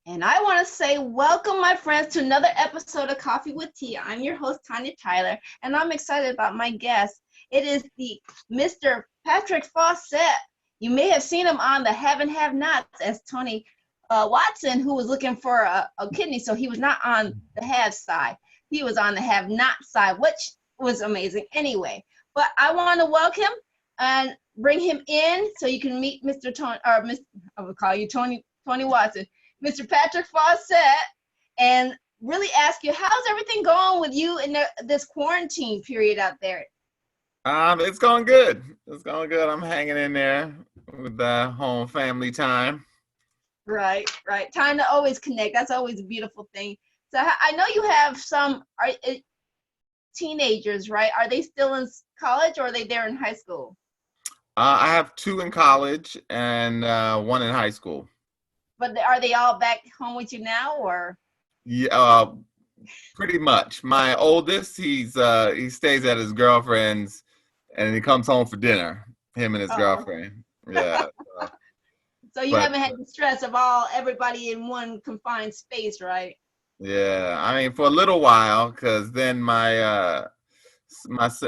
And I want to say welcome, my friends, to another episode of Coffee with Tea. I'm your host, Tonia Tyler, and I'm excited about my guest. It is the Mr. Patrick Faucette. You may have seen him on the Have and Have Nots as Tony Watson, who was looking for a kidney, so he was not on the have side. He was on the have not side, which was amazing anyway. But I want to welcome and bring him in so you can meet Mr. Tony, or Mr. I will call you Tony Watson. Mr. Patrick Faucette, and really ask you, how's everything going with you in this quarantine period out there? It's going good. It's going good. I'm hanging in there with the home family time. Right, right. Time to always connect. That's always a beautiful thing. So I know you have some teenagers, right? Are they still in college or are they there in high school? I have two in college and one in high school. But are they all back home with you now, or? Yeah, pretty much. My oldest, he stays at his girlfriend's, and he comes home for dinner. Him and his Oh, girlfriend. Yeah. so you But haven't had the stress of everybody in one confined space, right? yeah, I mean for a little while, because then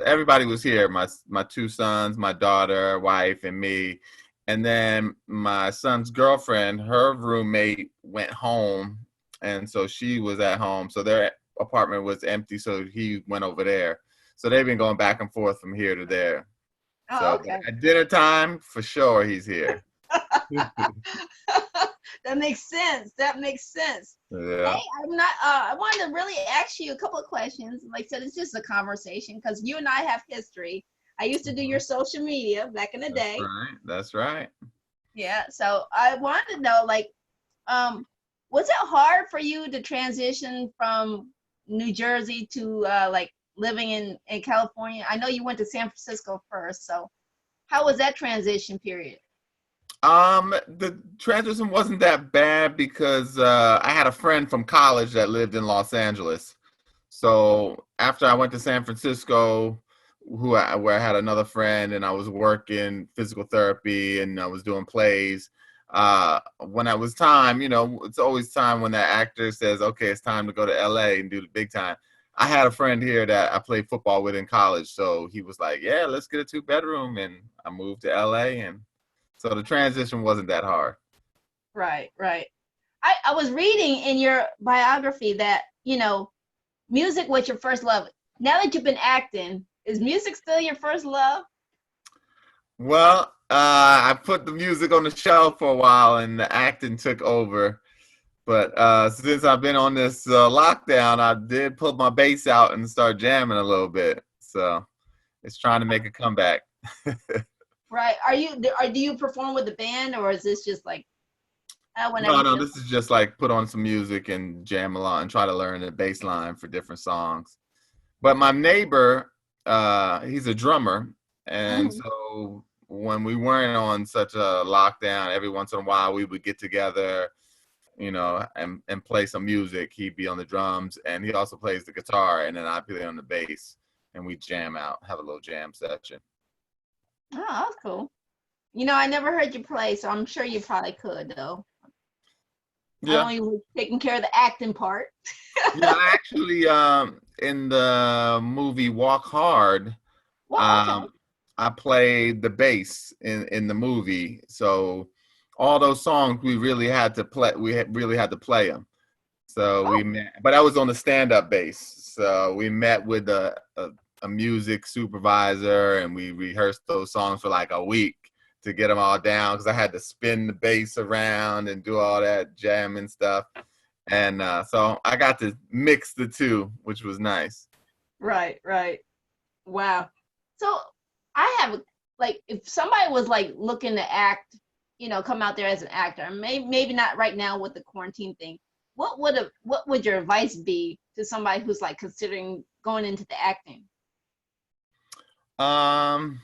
everybody was here. My two sons, my daughter, wife, and me. And then my son's girlfriend, her roommate went home, and so she was at home. So their apartment was empty, so he went over there. So they've been going back and forth from here to there. Oh, So okay. at dinner time, for sure, he's here. That makes sense. That makes sense. Hey, Yeah. I'm not. I wanted to really ask you a couple of questions. Like I said, it's just a conversation because you and I have history. I used to do your Mhm. social media back in the That's day. right. That's right. Yeah. So I wanted to know, like, um, was it hard for you to transition from New Jersey to like living in California? I know you went to San Francisco first. So how was that transition period? The transition wasn't that bad because I had a friend from college that lived in Los Angeles. So after I went to San Francisco, where I had another friend and I was working physical therapy and I was doing plays. When it was time, it's always time when that actor says, "Okay, it's time to go to LA and do the big time." I had a friend here that I played football with in college, so he was like, "Yeah, let's get a two-bedroom," and I moved to LA, and so the transition wasn't that hard. Right, right. I was reading in your biography that, music was your first love. Now that you've been acting, is music still your first love? Well, I put the music on the shelf for a while, and the acting took over. But since I've been on this lockdown, I did put my bass out and start jamming a little bit. So it's trying to make a comeback. Right. Do you perform with the band, or is this just like whenever No, you no, feel? this is just like put on some music and jam along and try to learn the bass line for different songs. But my neighbor, he's a drummer, and Mhm. so when we weren't on such a lockdown, every once in a while we would get together, and play some music. He'd be on the drums, and he also plays the guitar, and then I'd play on the bass, and we jam out, have a little jam session. Oh, that's cool. I never heard you play, so I'm sure you probably could though. I Yeah, only was taking care of the acting part. yeah. Actually, in the movie Walk Hard, Well, okay. um, I played the bass in the movie, so all those songs we really had to play. Really had to play them. So we Oh, met, but I was on the stand-up bass. So we met with a music supervisor, and we rehearsed those songs for like a week to get them all down because I had to spin the bass around and do all that jamming stuff. And so I got to mix the two, which was nice. right, right. Wow. So I have like if somebody was like looking to act, come out there as an actor, maybe not right now with the quarantine thing. What would your advice be to somebody who's like considering going into the acting? Um,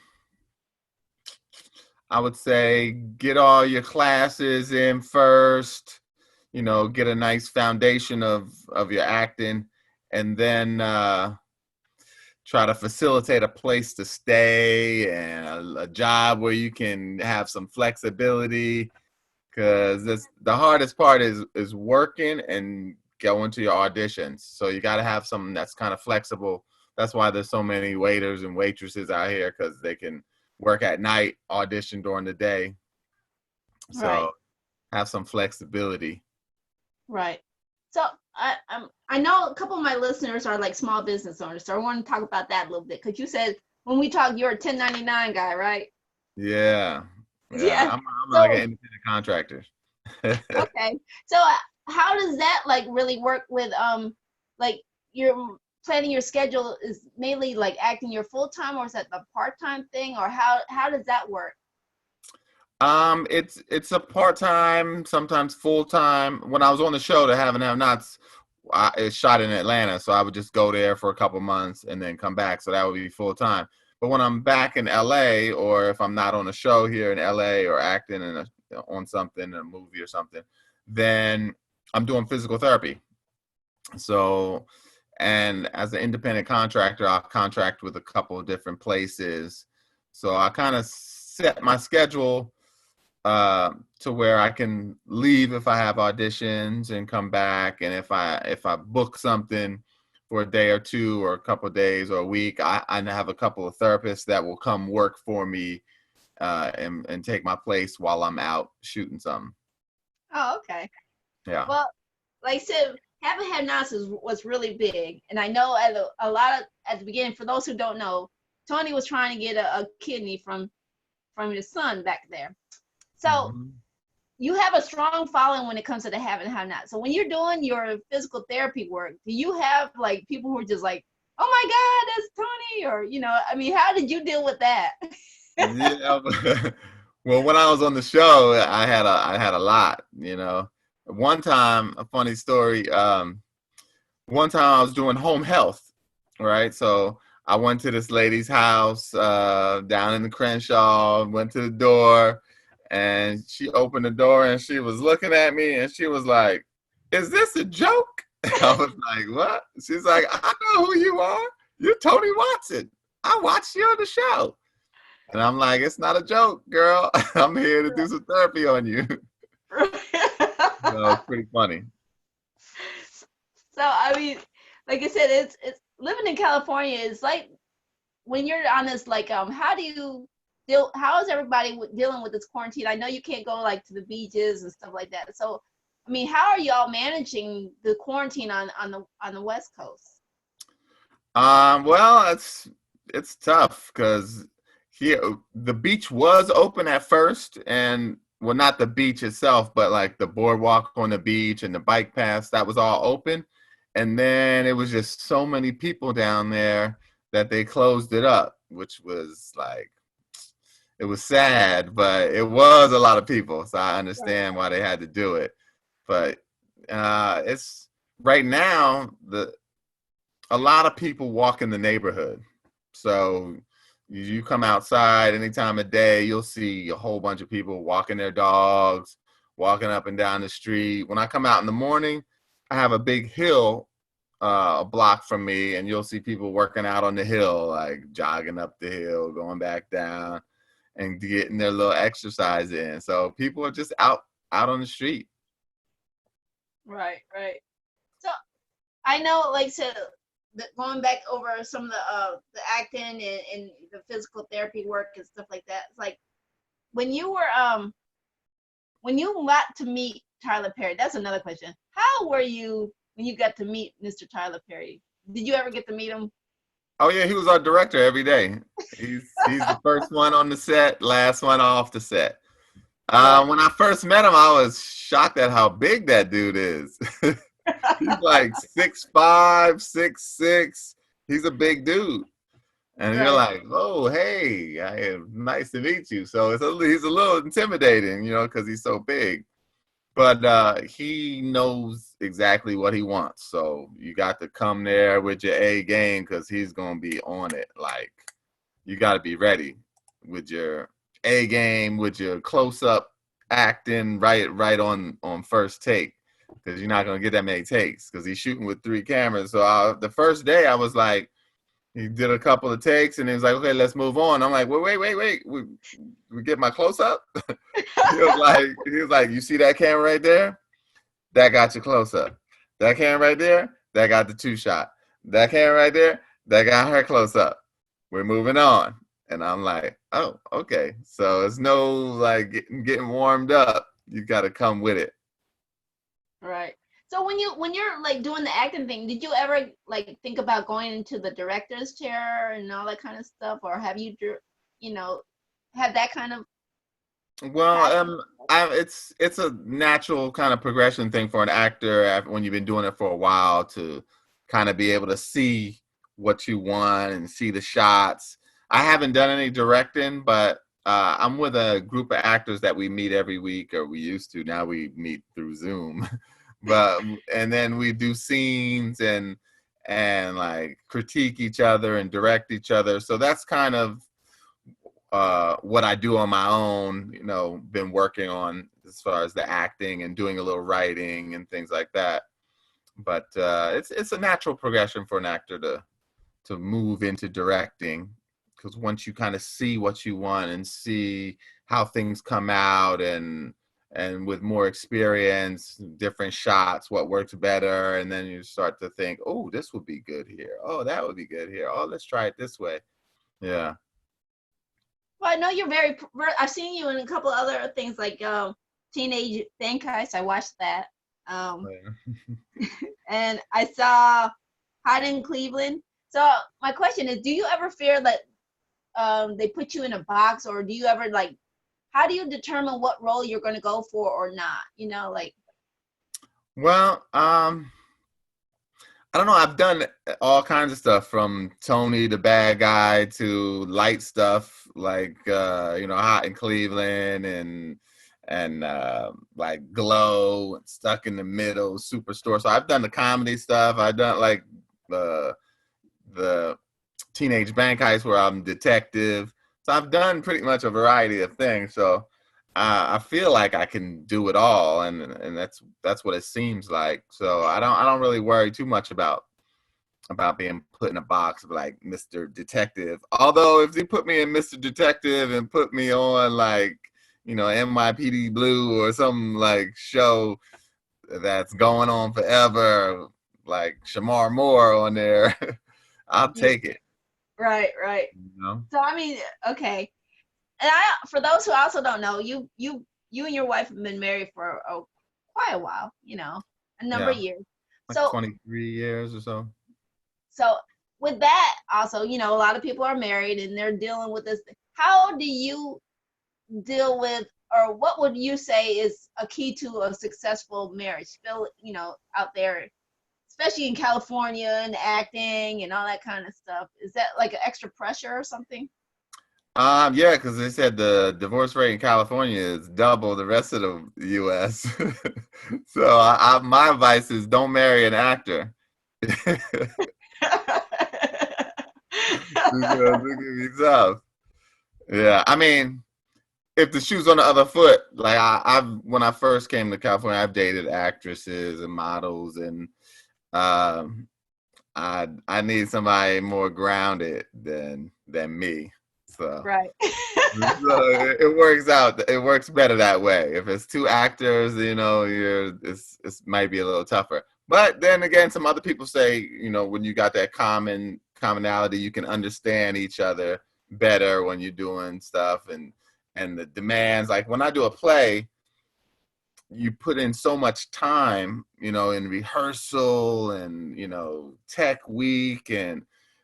I would say get all your classes in first, get a nice foundation of your acting, and then try to facilitate a place to stay and a job where you can have some flexibility. because the hardest part is working and going to your auditions. So you got to have something that's kind of flexible. That's why there's so many waiters and waitresses out here, because they can work at night, audition during the day. Right. So have some flexibility. Right. So I know a couple of my listeners are like small business owners, so I want to talk about that a little bit because you said when we talk you're a 1099 guy, right? Yeah, yeah. Yeah. I'm like an So independent contractor. okay. So how does that like really work with like you're planning your schedule is mainly like acting your full time or is that the part time thing or how does that work? It's a part time, sometimes full time. When I was on the show, The Have and Have Nots, it's shot in Atlanta, so I would just go there for a couple months and then come back. So that would be full time. But when I'm back in LA, or if I'm not on a show here in LA or acting on something, a movie or something, then I'm doing physical therapy. So, and as an independent contractor, I'll contract with a couple of different places. So I kind of set my schedule to where I can leave if I have auditions and come back. And if I book something for a day or two or a couple of days or a week, I have a couple of therapists that will come work for me and take my place while I'm out shooting something. Oh, okay. Yeah. Well, like I said, having had nots was really big, and I know at a lot of at the beginning. For those who don't know, Tony was trying to get a kidney from his son back there. So Mhm. you have a strong following when it comes to the have and have not. So when you're doing your physical therapy work, do you have like people who are just like, oh my God, that's Tony? Or, I mean, how did you deal with that? Yeah. Well, when I was on the show, I had a lot. One time, a funny story. One time I was doing home health, right? So I went to this lady's house down in the Crenshaw, went to the door, and she opened the door and she was looking at me and she was like, "Is this a joke?" I was like, "What?" She's like, "I know who you are. You're Tony Watson. I watched you on the show." And I'm like, "It's not a joke, girl. I'm here to do some therapy on you." So it's pretty funny. So I mean, like I said, it's living in California is like when you're on this like how do you deal how is everybody dealing with this quarantine? I know you can't go like to the beaches and stuff like that. So I mean, how are y'all managing the quarantine on the West Coast? Well, it's tough because here the beach was open at first, and well, not the beach itself, but like the boardwalk on the beach and the bike paths, that was all open. And then it was just so many people down there that they closed it up, which was like it was sad, but it was a lot of people, so I Right. understand why they had to do it. But it's right now the a lot of people walk in the neighborhood. So you come outside any time of day, you'll see a whole bunch of people walking their dogs, walking up and down the street. When I come out in the morning, I have a big hill a block from me, and you'll see people working out on the hill, like jogging up the hill, going back down, and getting their little exercise in. So people are just out on the street. Right, right. So I know, like, so going back over some of the acting and the physical therapy work and stuff like that. It's like when you were when you got to meet Tyler Perry. That's another question. How were you when you got to meet Mr. Tyler Perry? Did you ever get to meet him? Oh yeah, he was our director every day. He's the first one on the set, last one off the set. Right. When I first met him, I was shocked at how big that dude is. He's like 6'5", 6'6". He's a big dude, and you're Right. like, "Oh, hey, nice to meet you." So he's a little intimidating, because he's so big. But he knows exactly what he wants. So you got to come there with your A game because he's gonna be on it. Like you got to be ready with your A game, with your close up acting right on first take because you're not gonna get that many takes because he's shooting with 3 cameras. So the first day I was like, He did a couple of takes, and he was like, "Okay, let's move on." I'm like, "Wait. We get my close up." He was like, "You see that camera right there? That got your close up. That camera right there, that got the two shot. That camera right there, that got her close up. We're moving on." And I'm like, "Oh, okay." So it's no like getting warmed up. You got to come with it. Right. So when you're like doing the acting thing, did you ever like think about going into the director's chair and all that kind of stuff, or have you, you know, had that kind of Well, passion? it's a natural kind of progression thing for an actor when you've been doing it for a while to kind of be able to see what you want and see the shots. I haven't done any directing, but I'm with a group of actors that we meet every week, or we used to. Now we meet through Zoom, but and then we do scenes and like critique each other and direct each other. So that's kind of what I do on my own, been working on as far as the acting and doing a little writing and things like that. But it's a natural progression for an actor to move into directing, because once you kind of see what you want and see how things come out, and with more experience, different shots, what works better, and then you start to think, oh, this would be good here. Oh, that would be good here. Oh, let's try it this way. Yeah. Well, I know you're I've seen you in a couple other things like Teenage Bank Heist. I watched that. Um, and I saw Hot in Cleveland. So my question is, do you ever fear that they put you in a box, or do you ever like, how do you determine what role you're going to go for or not? Like. Well, I don't know. I've done all kinds of stuff, from Tony the bad guy to light stuff like Hot in Cleveland, and like Glow, Stuck in the Middle, Superstore. So I've done the comedy stuff. I've done like the Teenage Bank Heist where I'm detective. So I've done pretty much a variety of things. So I feel like I can do it all, and that's what it seems like. So I don't really worry too much about being put in a box of like Mr. Detective. Although if they put me in Mr. Detective and put me on like NYPD Blue or some like show that's going on forever, like Shamar Moore on there, I'll Yeah, take it. right. You know? So I mean, okay. And for those who also don't know, you and your wife have been married for quite a while, a number of Yeah, years. like So 23 years or so. so with that also, a lot of people are married and they're dealing with this. How do you deal with, or what would you say is a key to a successful marriage? Still, out there, especially in California and acting and all that kind of stuff. Is that like an extra pressure or something? Yeah, because they said the divorce rate in California is double the rest of the U.S. So my advice is don't marry an actor. Because it can be tough. Yeah, I mean, if the shoe's on the other foot, like I've when I first came to California, I've dated actresses and models, and um, I need somebody more grounded than me. So. Right. So it works out. It works better that way. If it's two actors, it's might be a little tougher. But then again, some other people say, when you got that commonality, you can understand each other better when you're doing stuff, and the demands. Like when I do a play, you put in so much time, in rehearsal and, tech week and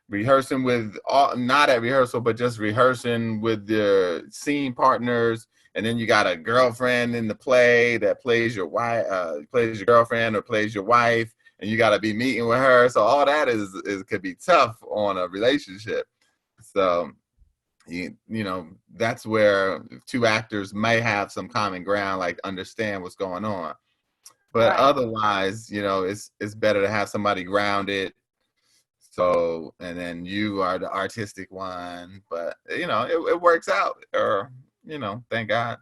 rehearsing with all, not at rehearsal, but just rehearsing with your scene partners. And then you got a girlfriend in the play that plays your wife, plays your girlfriend or plays your wife, and you got to be meeting with her. So all that is could be tough on a relationship. So that's where two actors may have some common ground, like understand what's going on. But Right. otherwise, it's better to have somebody grounded. So, and then you are the artistic one, but it works out, or thank God.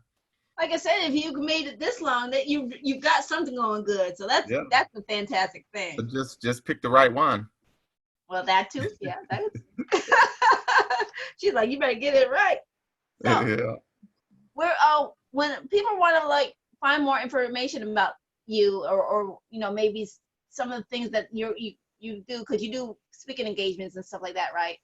Like I said, if you made it this long, that you've got something going good. So that's Yeah. that's a fantastic thing. But just pick the right one. Well, that too. Yeah, that is. She's like, you better get it right. So Yeah. we're when people want to like find more information about you or maybe some of the things that you do, because you do speaking engagements and stuff like that, right?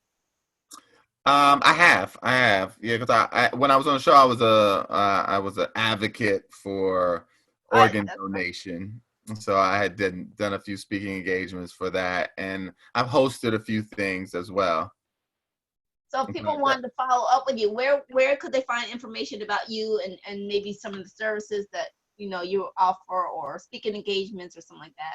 I have, yeah, because when I was on the show, I was an advocate for organ That's right. donation, so I had done a few speaking engagements for that, and I've hosted a few things as well. So if people But that, wanted to follow up with you, where could they find information about you and maybe some of the services that you offer, or speaking engagements or something like that?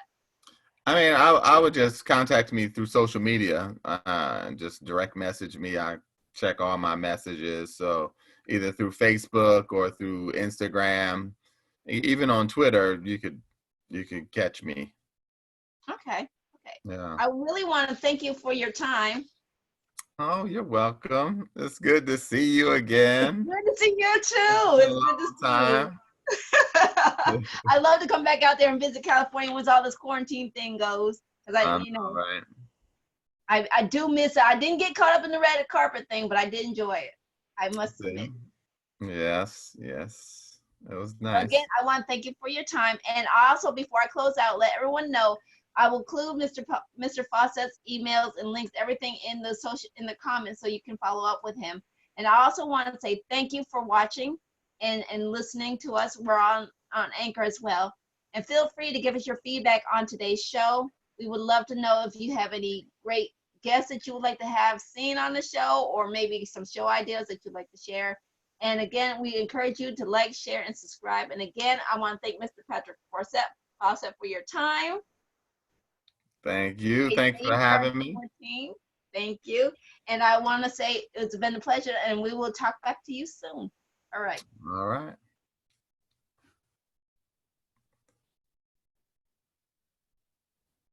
I mean, I would just contact me through social media, and just direct message me. I check all my messages, so either through Facebook or through Instagram, even on Twitter, you could catch me. Okay. Okay. Yeah. I really want to thank you for your time. Oh, you're welcome. It's good to see you It's again. good to see you It's too. been a It's good to long see you. time. I love to come back out there and visit California once all this quarantine thing goes. Because All right. I do miss it. I didn't get caught up in the red carpet thing, but I did enjoy it. I must admit. Yes, yes. It was So again, nice. I want to thank you for your time. And also, before I close out, let everyone know I will include Mr. Faucette's emails and links, everything in the comments, so you can follow up with him. And I also want to say thank you for watching and listening to us. We're on Anchor as well. And feel free to give us your feedback on today's show. We would love to know if you have any great guests that you would like to have seen on the show, or maybe some show ideas that you'd like to share. And again, we encourage you to like, share, and subscribe. And again, I want to thank Mr. Patrick Faucette for your time. Thank you. Stay Thanks for safe during having me. quarantine. Thank you. And I want to say it's been a pleasure, and we will talk back to you soon. All right. All right.